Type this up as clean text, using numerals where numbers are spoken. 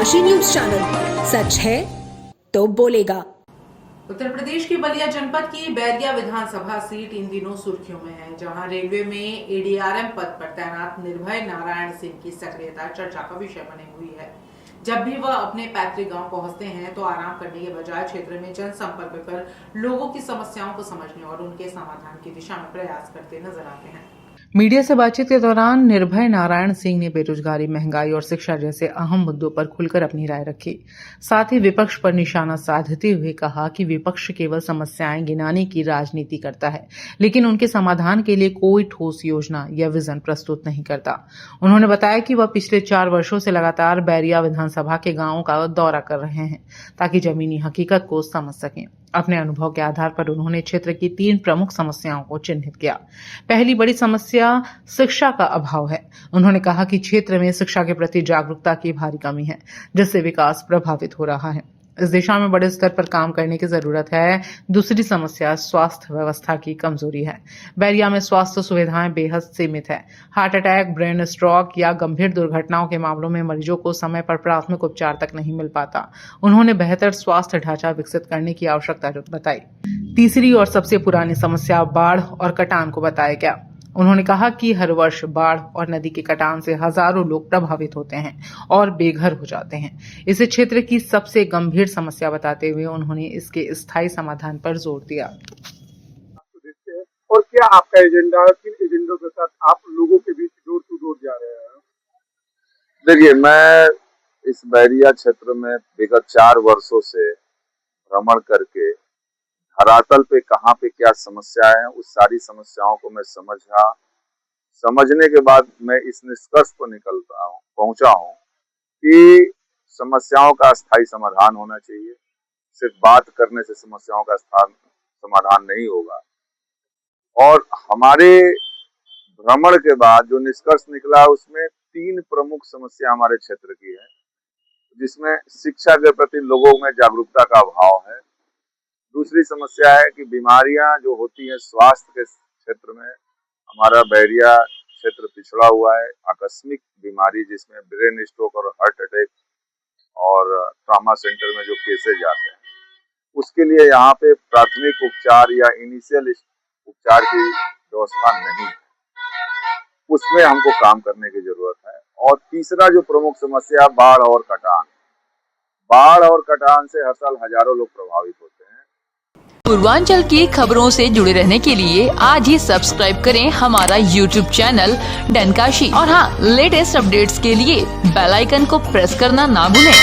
डनकाशी news channel, सच है तो बोलेगा। उत्तर प्रदेश की बलिया जनपद की बैरिया विधानसभा सीट इन दिनों सुर्खियों में है, जहां रेलवे में एडीआरएम पद पर तैनात निर्भय नारायण सिंह की सक्रियता चर्चा का विषय बनी हुई है। जब भी वह अपने पैतृक गांव पहुंचते हैं तो आराम करने के बजाय क्षेत्र में जनसंपर्क कर लोगों की समस्याओं को समझने और उनके समाधान की दिशा में प्रयास करते नजर आते हैं। मीडिया से बातचीत के दौरान निर्भय नारायण सिंह ने बेरोजगारी, महंगाई और शिक्षा जैसे अहम मुद्दों पर खुलकर अपनी राय रखी। साथ ही विपक्ष पर निशाना साधते हुए कहा कि विपक्ष केवल समस्याएं गिनाने की राजनीति करता है, लेकिन उनके समाधान के लिए कोई ठोस योजना या विजन प्रस्तुत नहीं करता। उन्होंने बताया कि वह पिछले 4 वर्षों से लगातार बैरिया विधानसभा के गांवों का दौरा कर रहे हैं ताकि जमीनी हकीकत को समझ सकें। अपने अनुभव के आधार पर उन्होंने क्षेत्र की 3 प्रमुख समस्याओं को चिन्हित किया। पहली बड़ी समस्या शिक्षा का अभाव है। उन्होंने कहा कि क्षेत्र में शिक्षा के प्रति जागरूकता की भारी कमी है, जिससे विकास प्रभावित हो रहा है। इस दिशा में बड़े स्तर पर काम करने की जरूरत है। दूसरी समस्या स्वास्थ्य व्यवस्था की कमजोरी है। बैरिया में स्वास्थ्य सुविधाएं बेहद सीमित है। हार्ट अटैक, ब्रेन स्ट्रोक या गंभीर दुर्घटनाओं के मामलों में मरीजों को समय पर प्राथमिक उपचार तक नहीं मिल पाता। उन्होंने बेहतर स्वास्थ्य ढांचा विकसित करने की आवश्यकता बताई। तीसरी और सबसे पुरानी समस्या बाढ़ और कटान को बताया गया। उन्होंने कहा कि हर वर्ष बाढ़ और नदी के कटान से हजारों लोग प्रभावित होते हैं और बेघर हो जाते हैं। इसे क्षेत्र की सबसे गंभीर समस्या बताते हुए उन्होंने इसके स्थायी समाधान पर जोर दिया। और क्या आपका एजेंडा है, किन एजेंडों के साथ आप लोगों के बीच डोर टू डोर जा रहे हैं? देखिए, मैं इस बैरिया क्षेत्र में विगत 4 वर्षों से भ्रमण करके धरातल पे कहाँ पे क्या समस्याएं हैं, उस सारी समस्याओं को मैं समझने के बाद मैं इस निष्कर्ष पर पहुंचा हूं कि समस्याओं का स्थायी समाधान होना चाहिए। सिर्फ बात करने से समस्याओं का समाधान नहीं होगा। और हमारे भ्रमण के बाद जो निष्कर्ष निकला उसमें 3 प्रमुख समस्या हमारे क्षेत्र की है, जिसमें शिक्षा के प्रति लोगों में जागरूकता का अभाव है। दूसरी समस्या है कि बीमारियां जो होती हैं स्वास्थ्य के क्षेत्र में, हमारा बैरिया क्षेत्र पिछड़ा हुआ है। आकस्मिक बीमारी जिसमें ब्रेन स्ट्रोक और हार्ट अटैक और ट्रॉमा सेंटर में जो केसेज आते हैं, उसके लिए यहाँ पे प्राथमिक उपचार या इनिशियल उपचार की व्यवस्था नहीं है। उसमें हमको काम करने की जरूरत है। और तीसरा जो प्रमुख समस्या बाढ़ और कटान से हर साल हजारों लोग प्रभावित होते हैं। पूर्वांचल की खबरों से जुड़े रहने के लिए आज ही सब्सक्राइब करें हमारा YouTube चैनल डनकाशी और हाँ, लेटेस्ट अपडेट्स के लिए बेल आइकन को प्रेस करना ना भूलें।